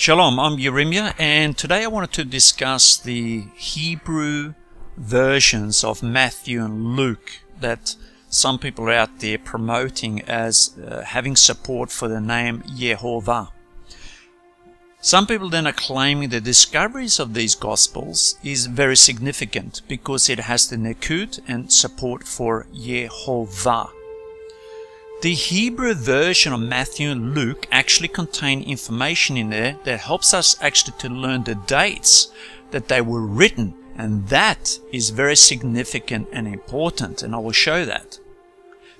Shalom, I'm Yeremia, and today I wanted to discuss the Hebrew versions of Matthew and Luke that some people are out there promoting as having support for the name Jehovah. Some people then are claiming the discoveries of these Gospels is very significant because it has the Nikud and support for Jehovah. The Hebrew version of Matthew and Luke actually contain information in there that helps us actually to learn the dates that they were written, and that is very significant and important, and I will show that.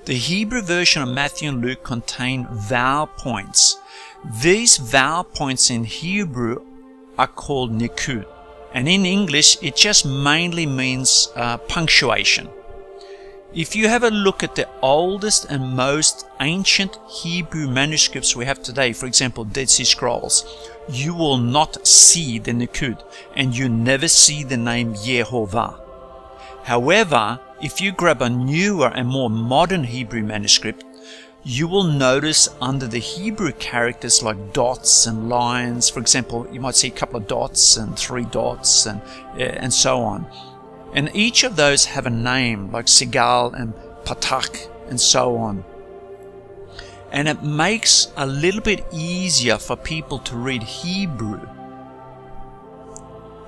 The Hebrew version of Matthew and Luke contain vowel points. These vowel points in Hebrew are called nikud, and in English it just mainly means punctuation. If you have a look at the oldest and most ancient Hebrew manuscripts we have today, for example Dead Sea Scrolls, you will not see the nikud, and you never see the name Jehovah. However, if you grab a newer and more modern Hebrew manuscript, you will notice under the Hebrew characters like dots and lines, for example, you might see a couple of dots and 3 dots and so on. And each of those have a name like Sigal and Patak and so on. And it makes a little bit easier for people to read Hebrew.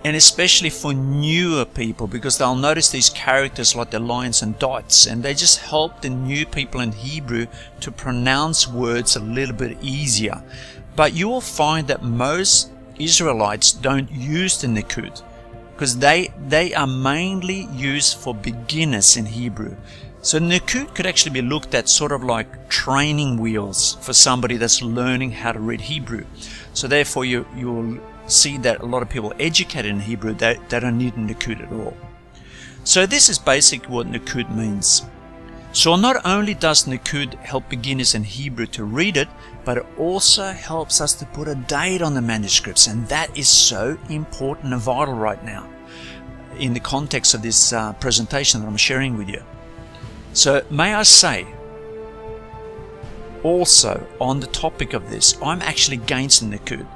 And especially for newer people, because they'll notice these characters like the lines and dots, and they just help the new people in Hebrew to pronounce words a little bit easier. But you will find that most Israelites don't use the nikud, because they are mainly used for beginners in Hebrew. So nikud could actually be looked at sort of like training wheels for somebody that's learning how to read Hebrew. So therefore you'll see that a lot of people educated in Hebrew, they don't need nikud at all. So this is basically what nikud means. So not only does nikud help beginners in Hebrew to read it, but it also helps us to put a date on the manuscripts, and that is so important and vital right now in the context of this presentation that I'm sharing with you. So may I say, also on the topic of this, I'm actually against nikud.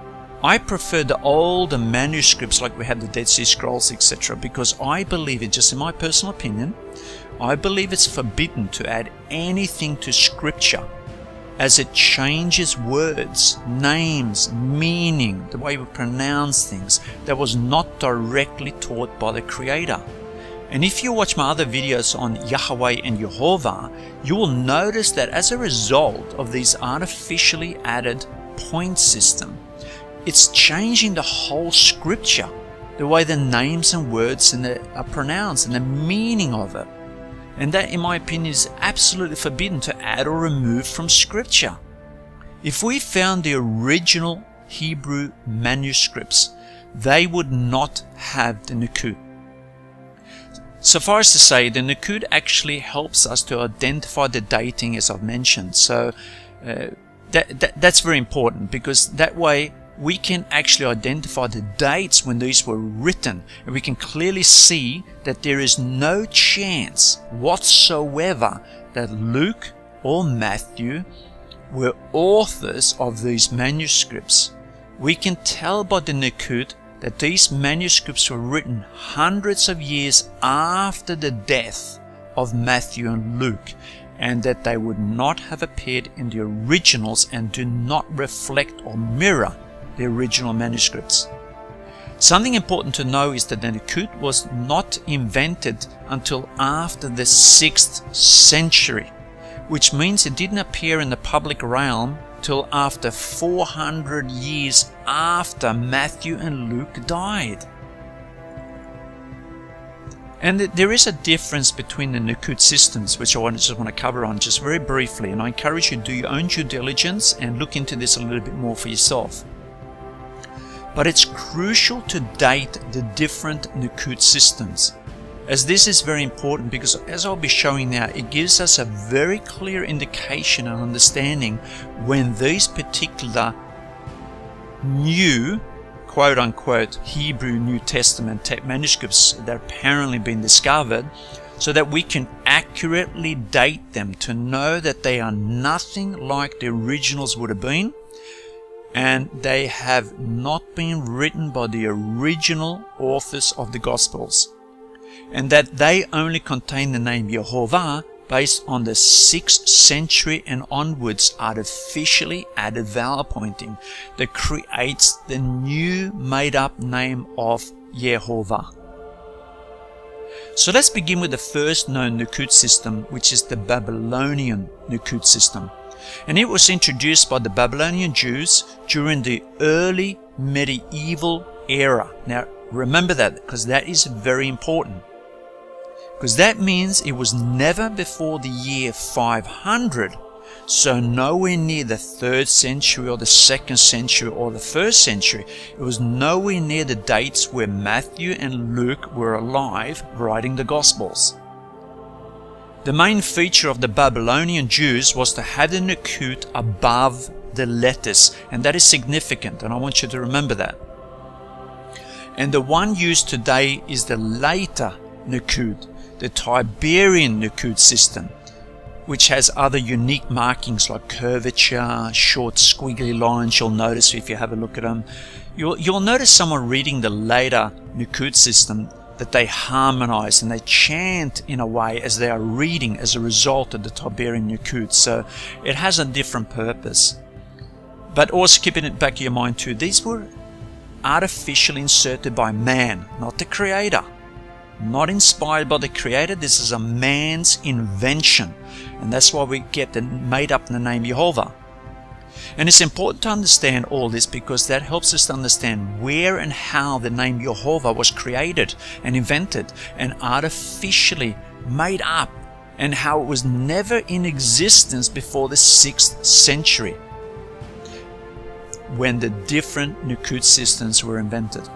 I prefer the older manuscripts like we have the Dead Sea Scrolls, etc., because I believe it, just in my personal opinion, I believe it's forbidden to add anything to Scripture, as it changes words, names, meaning, the way we pronounce things that was not directly taught by the Creator. And if you watch my other videos on Yahweh and Jehovah, you will notice that as a result of these artificially added point system, it's changing the whole Scripture, the way the names and words are pronounced and the meaning of it. And that, in my opinion, is absolutely forbidden to add or remove from Scripture. If we found the original Hebrew manuscripts, they would not have the nikud. So far as to say, the nikud actually helps us to identify the dating, as I've mentioned. So that's very important, because that way we can actually identify the dates when these were written, and we can clearly see that there is no chance whatsoever that Luke or Matthew were authors of these manuscripts. We can tell by the nikud that these manuscripts were written hundreds of years after the death of Matthew and Luke, and that they would not have appeared in the originals and do not reflect or mirror the original manuscripts. Something important to know is that the nikud was not invented until after the 6th century, which means it didn't appear in the public realm till after 400 years after Matthew and Luke died. And there is a difference between the nikud systems, which I just want to cover on just very briefly, and I encourage you to do your own due diligence and look into this a little bit more for yourself. But it's crucial to date the different nikud systems, as this is very important, because as I'll be showing now, it gives us a very clear indication and understanding when these particular new, quote-unquote, Hebrew New Testament manuscripts that have apparently been discovered, so that we can accurately date them to know that they are nothing like the originals would have been, and they have not been written by the original authors of the Gospels, and that they only contain the name Jehovah based on the 6th century and onwards artificially added vowel pointing that creates the new made-up name of Jehovah. So let's begin with the first known Nukud system, which is the Babylonian Nukud system. And it was introduced by the Babylonian Jews during the early medieval era. Now remember that, because that is very important. Because that means it was never before the year 500, so nowhere near the 3rd century or the 2nd century or the 1st century. It was nowhere near the dates where Matthew and Luke were alive writing the Gospels. The main feature of the Babylonian Jews was to have the Nukud above the letters, and that is significant, and I want you to remember that. And the one used today is the later Nukud, the Tiberian Nukud system, which has other unique markings like curvature, short squiggly lines. You'll notice if you have a look at them. You'll notice someone reading the later Nukud system that they harmonize and they chant in a way as they are reading as a result of the Tiberian Nukud. So it has a different purpose. But also keeping it back in your mind too, these were artificially inserted by man, not the Creator. Not inspired by the Creator. This is a man's invention, and that's why we get made up the name Jehovah. And it's important to understand all this, because that helps us to understand where and how the name Jehovah was created and invented and artificially made up, and how it was never in existence before the 6th century when the different Nukud systems were invented.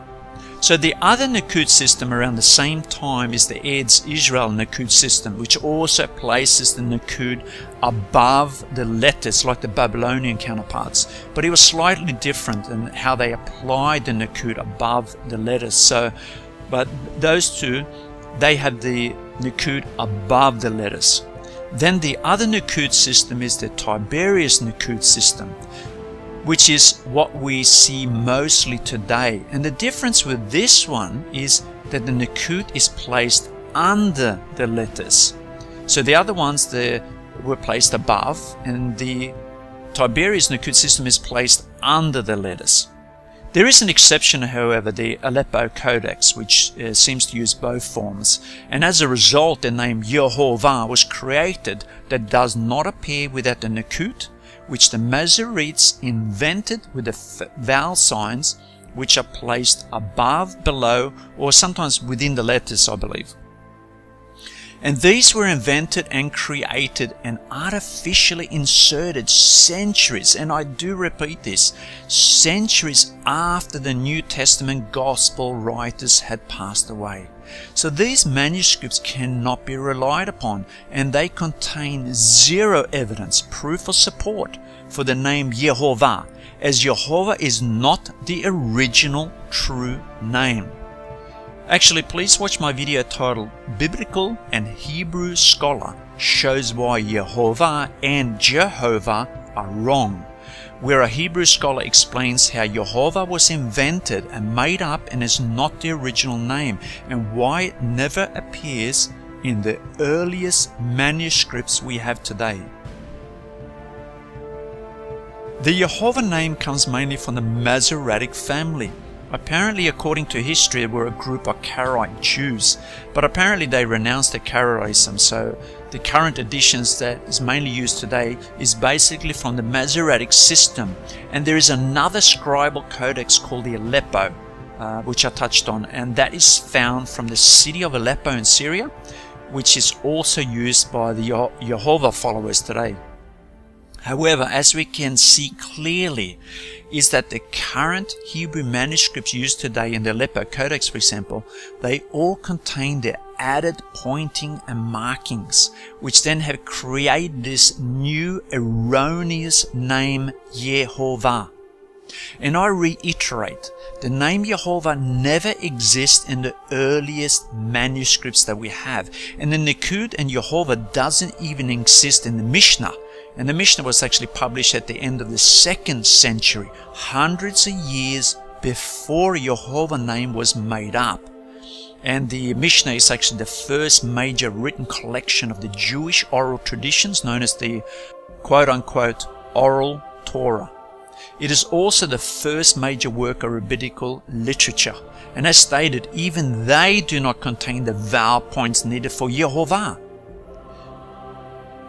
So the other Nukud system around the same time is the Eretz Israel Nukud system, which also places the Nukud above the letters like the Babylonian counterparts. But it was slightly different in how they applied the Nukud above the letters. But those two, they have the Nukud above the letters. Then the other Nukud system is the Tiberius Nukud system, which is what we see mostly today. And the difference with this one is that the Nukud is placed under the letters. So the other ones were placed above, and the Tiberius Nukud system is placed under the letters. There is an exception, however, the Aleppo Codex, which seems to use both forms, and as a result the name Jehovah was created that does not appear without the Nukud, which the Masoretes invented with the vowel signs, which are placed above, below, or sometimes within the letters, I believe. And these were invented and created and artificially inserted centuries, and I do repeat this, centuries after the New Testament Gospel writers had passed away. So these manuscripts cannot be relied upon, and they contain zero evidence, proof or support for the name Jehovah, as Jehovah is not the original true name. Actually, please watch my video titled Biblical and Hebrew Scholar Shows Why Jehovah and Jehovah Are Wrong, where a Hebrew scholar explains how Jehovah was invented and made up and is not the original name, and why it never appears in the earliest manuscripts we have today. The Jehovah name comes mainly from the Masoretic family. Apparently, according to history, they were a group of Karaite Jews, but apparently they renounced their Karaitism, so the current editions that is mainly used today is basically from the Masoretic system. And there is another scribal codex called the Aleppo, which I touched on, and that is found from the city of Aleppo in Syria, which is also used by the Jehovah followers today. However, as we can see clearly, is that the current Hebrew manuscripts used today in the Aleppo Codex, for example, they all contain the added pointing and markings, which then have created this new erroneous name Jehovah. And I reiterate, the name Jehovah never exists in the earliest manuscripts that we have. And the Nukud and Jehovah doesn't even exist in the Mishnah. And the Mishnah was actually published at the end of the 2nd century, hundreds of years before Jehovah name was made up. And the Mishnah is actually the first major written collection of the Jewish oral traditions, known as the quote-unquote oral Torah. It is also the first major work of rabbinical literature. And as stated, even they do not contain the vowel points needed for Jehovah.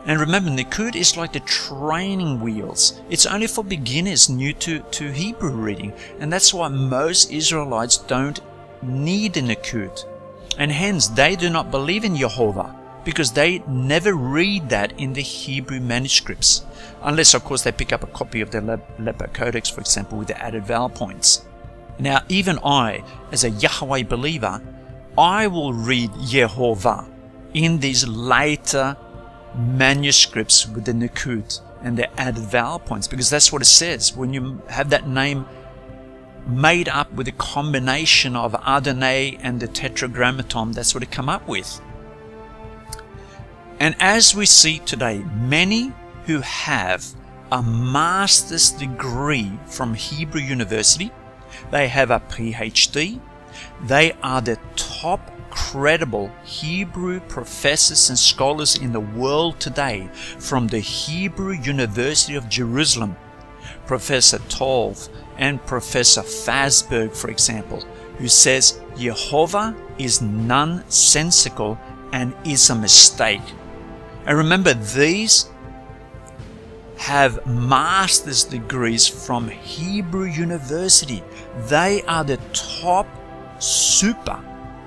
And remember, Nikud is like the training wheels. It's only for beginners new to Hebrew reading. And that's why most Israelites don't need a Nikud. And hence, they do not believe in Jehovah, because they never read that in the Hebrew manuscripts. Unless, of course, they pick up a copy of the Leper Codex, for example, with the added vowel points. Now, even I, as a Yahweh believer, I will read Jehovah in these later manuscripts with the Nikud and the added vowel points, because that's what it says. When you have that name made up with a combination of Adonai and the Tetragrammaton, that's what it come up with. And as we see today, many who have a master's degree from Hebrew University, they have a PhD, they are the top credible Hebrew professors and scholars in the world today from the Hebrew University of Jerusalem. Professor Tolv and Professor Fazberg, for example, who says Jehovah is nonsensical and is a mistake. And remember, these have master's degrees from Hebrew University. They are the top super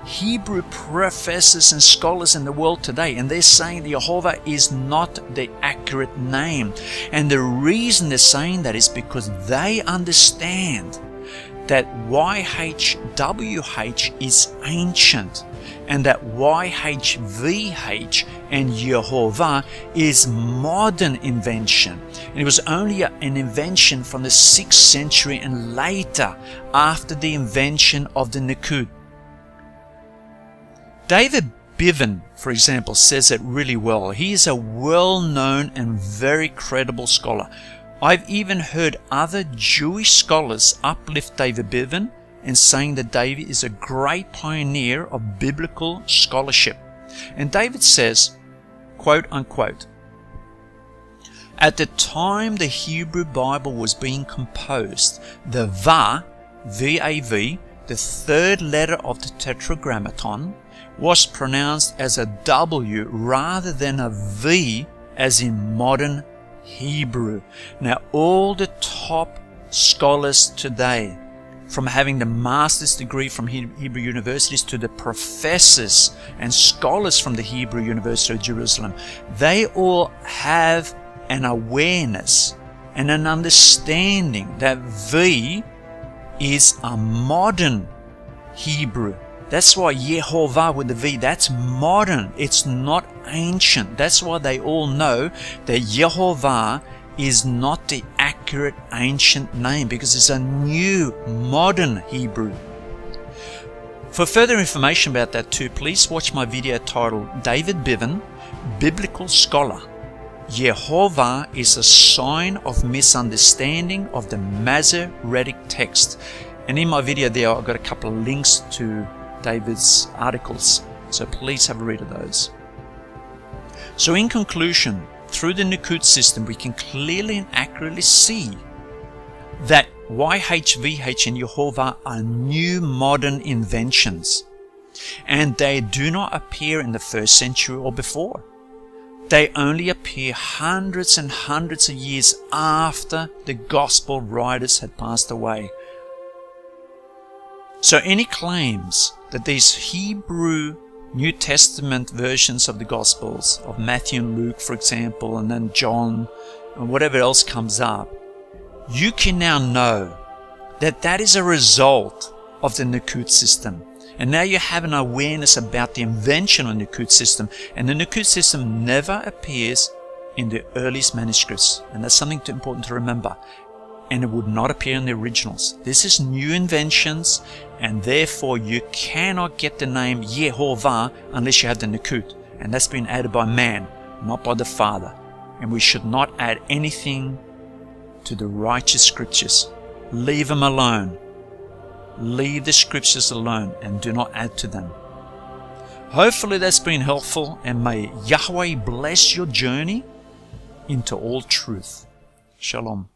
Hebrew professors and scholars in the world today, and they're saying that Jehovah is not the accurate name. And the reason they're saying that is because they understand that YHWH is ancient, and that YHVH and Jehovah is modern invention. And it was only an invention from the 6th century and later, after the invention of the Nikud. David Biven, for example, says it really well. He is a well-known and very credible scholar. I've even heard other Jewish scholars uplift David Biven and saying that David is a great pioneer of biblical scholarship. And David says, quote unquote, at the time the Hebrew Bible was being composed, the Va, V-A-V, the third letter of the Tetragrammaton, was pronounced as a W rather than a V as in modern Hebrew. Now, all the top scholars today, from having the master's degree from Hebrew universities to the professors and scholars from the Hebrew University of Jerusalem, they all have an awareness and an understanding that V is a modern Hebrew. That's why Jehovah with the V, that's modern. It's not ancient. That's why they all know that Jehovah is not the accurate ancient name, because it's a new modern Hebrew. For further information about that too, please watch my video titled David Biven, Biblical Scholar. Jehovah is a sign of misunderstanding of the Masoretic text. And in my video there, I've got a couple of links to David's articles, so please have a read of those. So in conclusion, through the Nikud system, we can clearly and accurately see that YHVH and Jehovah are new modern inventions, and they do not appear in the 1st century or before. They only appear hundreds and hundreds of years after the gospel writers had passed away. So any claims that these Hebrew New Testament versions of the Gospels, of Matthew and Luke, for example, and then John, and whatever else comes up, you can now know that that is a result of the Nikud system. And now you have an awareness about the invention of the Nikud system. And the Nikud system never appears in the earliest manuscripts. And that's something important to remember. And it would not appear in the originals. This is new inventions, and therefore you cannot get the name Jehovah unless you have the Nikud. And that's been added by man, not by the Father. and we should not add anything to the righteous scriptures. Leave them alone. Leave the scriptures alone and do not add to them. Hopefully that's been helpful, and may Yahweh bless your journey into all truth. Shalom.